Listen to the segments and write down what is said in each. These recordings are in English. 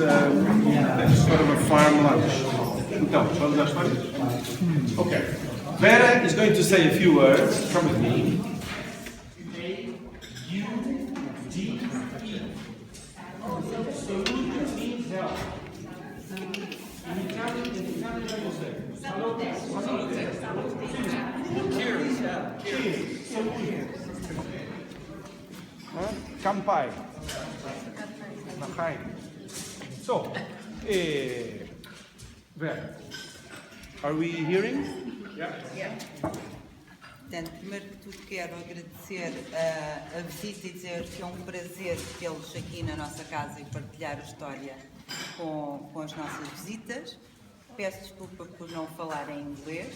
sort of a farm lunch. Então, vamos às histórias? Okay. Vera is going to say a few words. Come with me. A-U-D-E. Salute means help. In Italian, how do you say? Salute. Cheers. Cheers. Salute. Kampai. Mahai. So, Vera, are we hearing? Yeah. Portanto, primeiro que tudo quero agradecer a visita e dizer que é um prazer tê-los aqui na nossa casa e partilhar a história com as nossas visitas. Peço desculpa por não falar em inglês.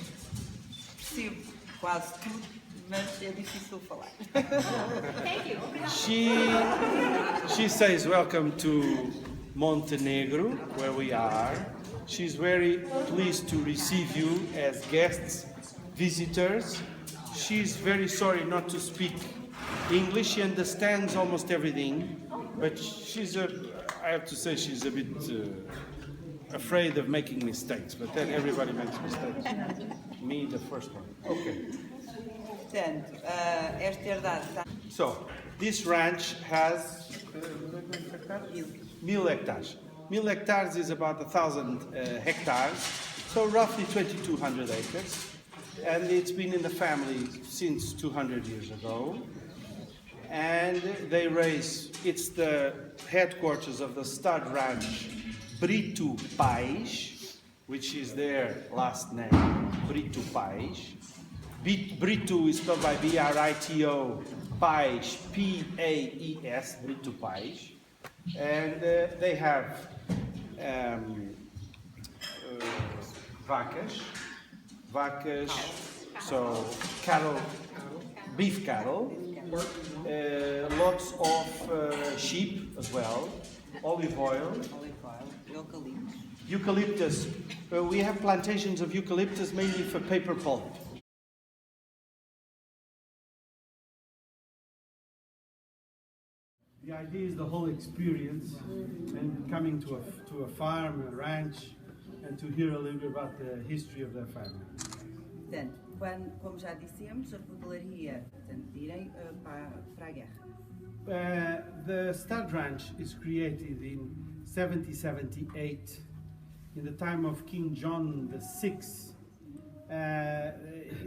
Percebo quase tudo, mas é difícil falar. Thank you. She says welcome to Montenegro, where we are. She's very pleased to receive you as guests, visitors. She's very sorry not to speak English. She understands almost everything, but I have to say she's a bit afraid of making mistakes, but then everybody makes mistakes. Me, the first one. Okay. Portanto, esta herdade está... So, this ranch has 1,000 hectares. 1,000 hectares is about 1,000 hectares, so roughly 2,200 acres. And it's been in the family since 200 years ago. And it's the headquarters of the stud ranch Brito Pais, which is their last name, Brito Pais. Brito is spelled by B-R-I-T-O, Pais, P-A-E-S, Brito Pais. And they have vacas, so cattle, beef cattle, lots of sheep as well, olive oil, eucalyptus. We have plantations of eucalyptus mainly for paper pulp. The idea is the whole experience and coming to a farm, a ranch, and to hear a little bit about the history of their family. Portanto, como já dissemos, a papelaria, portanto, de irem para a guerra. The stud ranch is created in 1778 in the time of King John VI.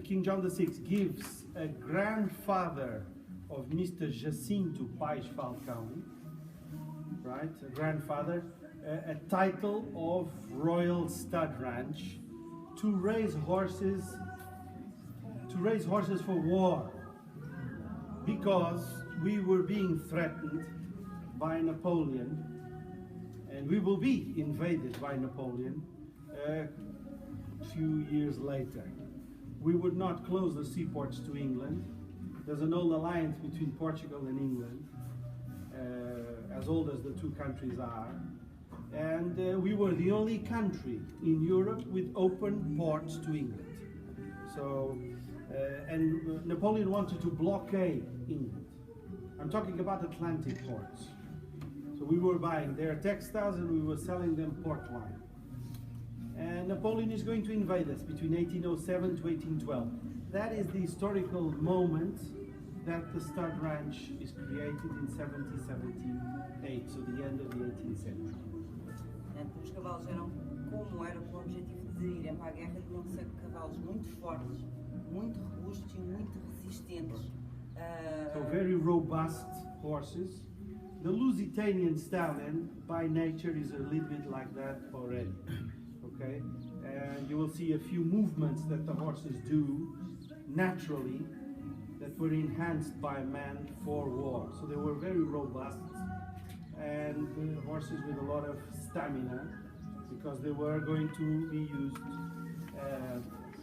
King John VI gives a grandfather of Mr. Jacinto Pais Falcão, right, a grandfather, a title of Royal Stud Ranch to raise horses for war, because we were being threatened by Napoleon, and we will be invaded by Napoleon a few years later. We would not close the seaports to England. There's an old alliance between Portugal and England, as old as the two countries are. And we were the only country in Europe with open ports to England. So, and Napoleon wanted to blockade England. I'm talking about Atlantic ports. So we were buying their textiles and we were selling them port wine. And Napoleon is going to invade us between 1807 to 1812. That is the historical moment that the stud ranch is created in 1778, so the end of the 18th century. Portanto, os cavalos eram, como era com o objetivo de irem para a guerra, tinham que ser cavalos muito fortes, muito robustos e muito resistentes. So very robust horses. The Lusitanian stallion, by nature, is a little bit like that already. Okay, and you will see a few movements that the horses do naturally that were enhanced by man for war. So they were very robust and horses with a lot of stamina, because they were going to be used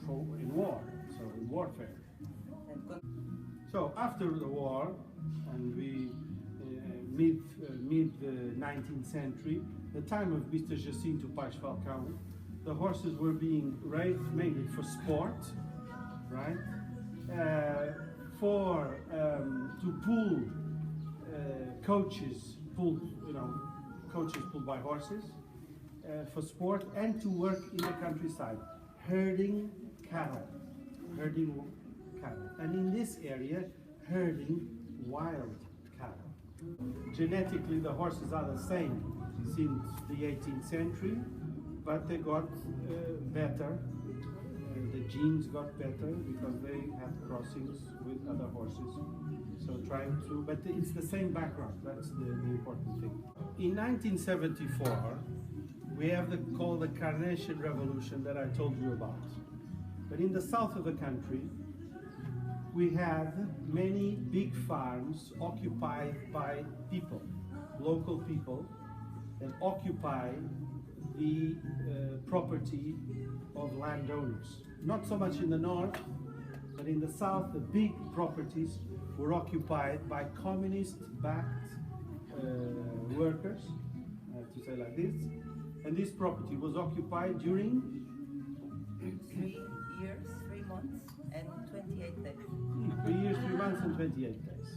in war, so in warfare. So after the war, and we mid 19th century, the time of Mr. Jacinto Pais Falcão, the horses were being raised mainly for sport, right? To pull coaches pulled by horses for sport and to work in the countryside, herding cattle, and in this area, herding wild cattle. Genetically, the horses are the same since the 18th century, but they got better. The genes got better because they had crossings with other horses. So trying to, but it's the same background. That's the important thing. In 1974, we have called the Carnation Revolution that I told you about. But in the south of the country, we had many big farms occupied by people, local people, that occupy the property of landowners. Not so much in the north, but in the south, the big properties were occupied by communist-backed workers, I have to say like this. And this property was occupied during 3 years, 3 months, and 28 days. 3 years, 3 months, and 28 days.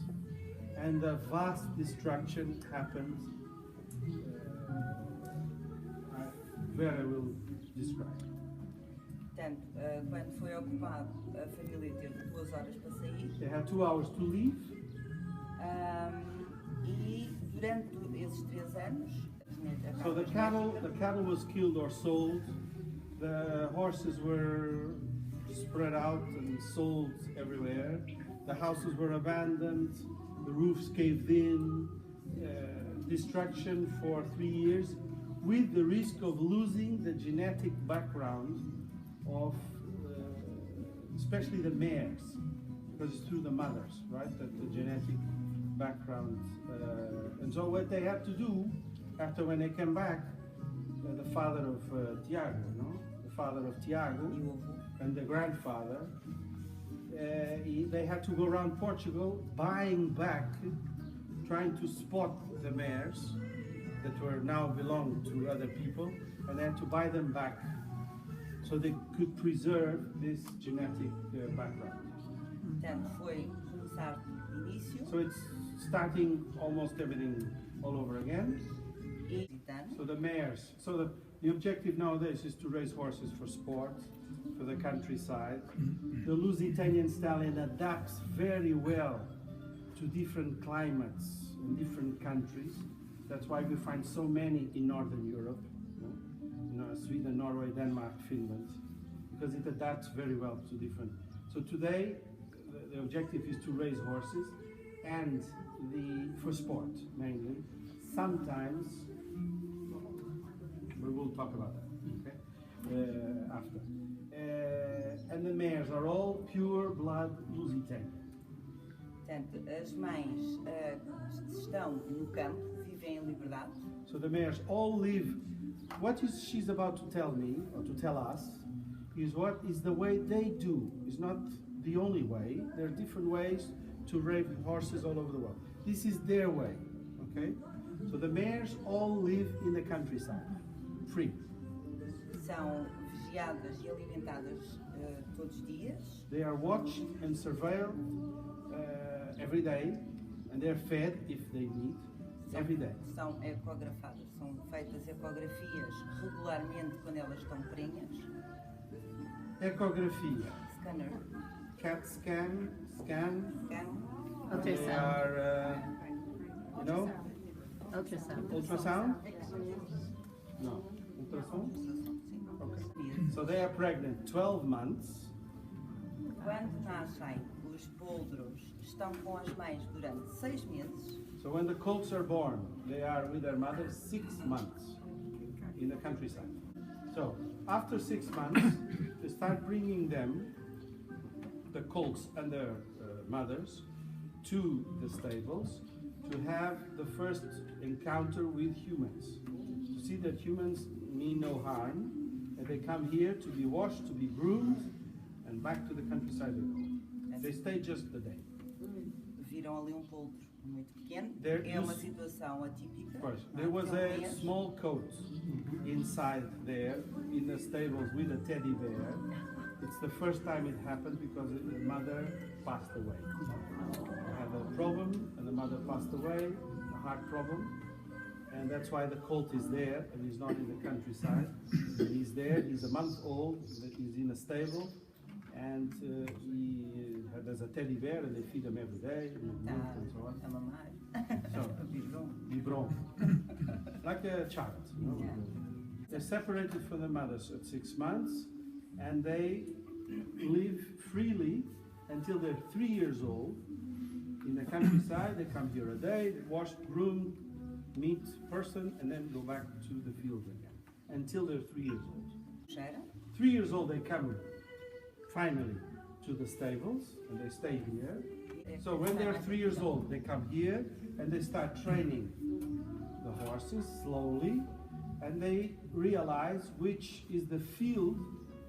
And a vast destruction happened, where I will describe. Portanto, quando foi ocupado, a família teve 2 horas para sair. They had 2 hours to leave. E durante esses 3 anos, So the cattle was killed or sold. The horses were spread out and sold everywhere. The houses were abandoned. The roofs caved in. Destruction for 3 years, with the risk of losing the genetic background of, especially the mares, because it's through the mothers, right? That the genetic background. And so what they had to do, after when they came back, the father of Tiago, no? The father of Tiago and the grandfather, they had to go around Portugal buying back, trying to spot the mares that were now belonged to other people, and they had to buy them back so they could preserve this genetic background. Portanto, foi começar do início. So it's starting almost everything all over again. So the mares, so the objective nowadays is to raise horses for sport, for the countryside. The Lusitanian stallion adapts very well to different climates in different countries. That's why we find so many in Northern Europe, Sweden, Norway, Denmark, Finland, because it adapts very well to different. So today, the objective is to raise horses and for sport mainly. Sometimes, we will talk about that, okay, after. And the mares are all pure blood Lusitano. Portanto, as mães estão no campo, vivem em liberdade. So the mares all live. What she's about to tell me, or to tell us, is what is the way they do. It's not the only way. There are different ways to raise horses all over the world. This is their way, okay? So the mares all live in the countryside, free. São vigiadas e alimentadas todos os dias. They are watched and surveilled every day, and they're fed if they need every day. São ecografadas, são feitas ecografias regularmente quando elas estão prenhas. Ecografia. Scanner. Cat scan. Scan. They are, ultrasound? No. Ultrasound? Okay. So they are pregnant 12 months. Quando nascem, os poldros estão com as mães durante 6 meses. So when the colts are born, they are with their mother 6 months in the countryside. So after 6 months, they start bringing them, the colts and their mothers, to the stables to have the first encounter with humans, to see that humans mean no harm, and they come here to be washed, to be groomed, and back to the countryside they go. They stay just the day. Viram ali poldro muito pequeno. There É uma situação atípica. There was a small coat inside there in the stables with a teddy bear. It's the first time it happened because the mother passed away. Had a problem and the mother passed away, a heart problem. And that's why the colt is there and he's not in the countryside. And he's there, he's a month old, he's in a stable, and there's a teddy bear and they feed him every day, with milk and so on. A mamar. So, biberon. Like a child, you know. Yeah. They're separated from the mothers at 6 months, and they live freely until they're 3 years old. In the countryside, they come here a day, they wash, groom, meet person, and then go back to the field again until they're 3 years old. 3 years old, they come finally to the stables and they stay here. So when they're 3 years old, they come here and they start training the horses slowly, and they realize which is the field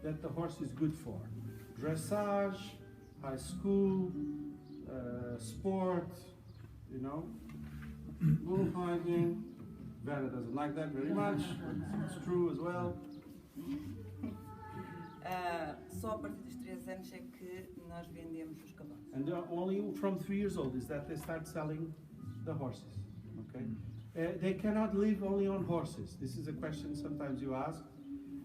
that the horse is good for. Dressage, high school, sport, you know, bullfighting. Vera doesn't like that very much. It's true as well. Só a partir dos 3 anos é que nós vendemos os cavalos. And only from 3 years old is that they start selling the horses. Okay, they cannot live only on horses. This is a question sometimes you ask.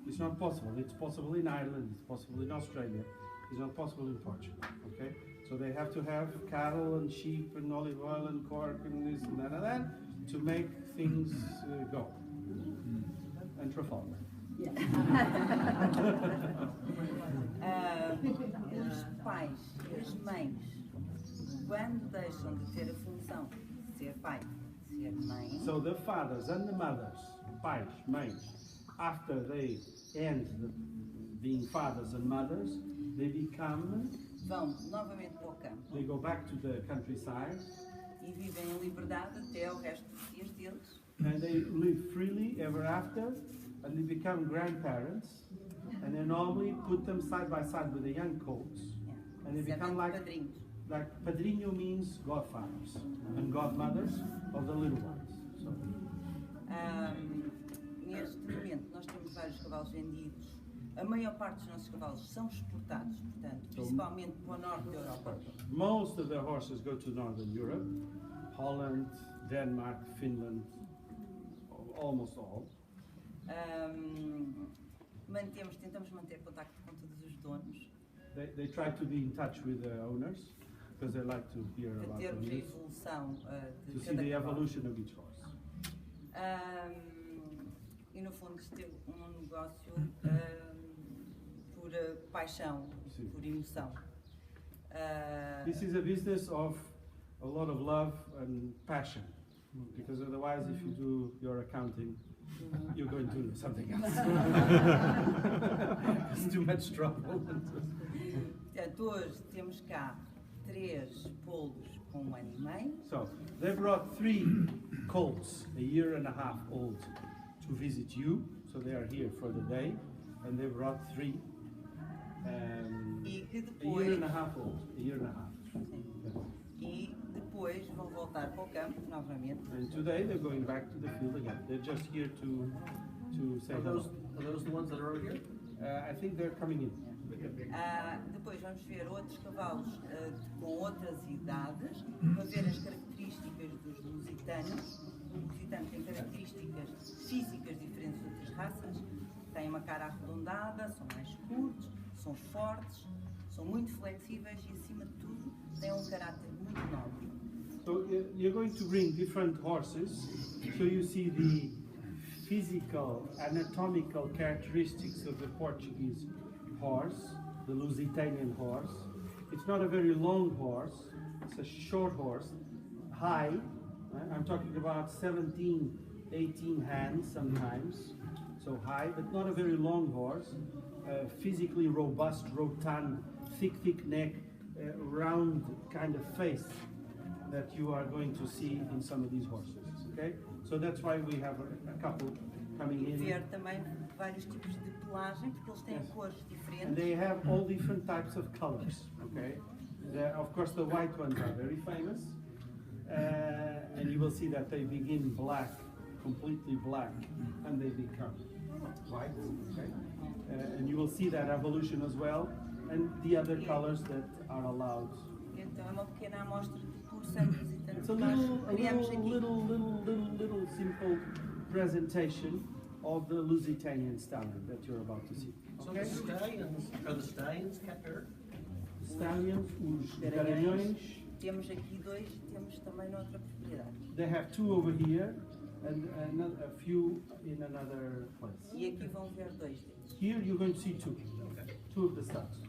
It's not possible. It's possible in Ireland. It's possible in Australia. It's not possible in Portugal. Okay, so they have to have cattle and sheep and olive oil and cork and this and that to make things go. And Trafalgar. Os pais e as mães, quando deixam de ter a função de ser pai, de ser mãe, So the fathers and the mothers, pais, mães, after they end being fathers and mothers, they become, vão novamente para o campo they go back to the countryside e vivem em liberdade até o resto dos dias deles. and they live freely ever after, and they become grandparents, and they normally put them side by side with the young colts, and they become like Padrinhos. padrinho means godfathers and godmothers of the little ones. So, Neste momento nós temos vários cavalos vendidos. A maior parte dos nossos cavalos são exportados, portanto, principalmente para o norte da Europa. most of the horses go to Northern Europe, Holland, Denmark, Finland, almost all. Tentamos manter contacto com todos os donos, They try to be in touch with the owners because they like to hear para about the termos a news, evolução to de see cada the cavalo. evolution of each horse. E no fundo isto é um negócio por paixão, Sim. por emoção. This is a business of a lot of love and passion, because otherwise if you do your accounting, you're going to do something else. It's too much trouble. Portanto, hoje temos cá 3 polos com 1 ano e meio. So they brought 3 colts, a year and a half old, to visit you. So they are here for the day, and they brought 3 E que a year depois, and a half old, a year and a half. e depois vão voltar para o campo novamente. And today they're going back to the field again. They're just here to say hello. Are those the ones that are over here? I think they're coming in. Depois vamos ver outros cavalos com outras idades, para ver as características dos lusitanos. O lusitano tem características físicas diferentes de outras raças. Têm uma cara arredondada, são mais curtos, são fortes, são muito flexíveis e, acima de tudo, têm um caráter muito nobre. So you're going to bring different horses, so you see the physical, anatomical characteristics of the Portuguese horse, the Lusitanian horse. It's not a very long horse, it's a short horse, high. I'm talking about 17, 18 hands sometimes, so high, but not a very long horse. Physically robust, rotund, thick neck, round kind of face that you are going to see in some of these horses, okay? So that's why we have a couple coming in. Ver também vários tipos de pelagem, porque eles têm cores And diferentes. they have all different types of colors, okay? Of course, the white ones are very famous. And you will see that they begin black, completely black, and they become white, okay? And you will see that evolution as well, and the other colors that are allowed Então é uma pequena amostra de pulsão lusitano It's a que nós little criamos aqui. little simple presentation of the Lusitanian stallion that you're about to see. So Okay? are the stallions kept here? Stallions, os Garanhões. garanhões, Temos aqui dois, temos também noutra propriedade. they have two over here and a few in another place. E aqui vão ver dois deles. Here you're going to see two of the stars.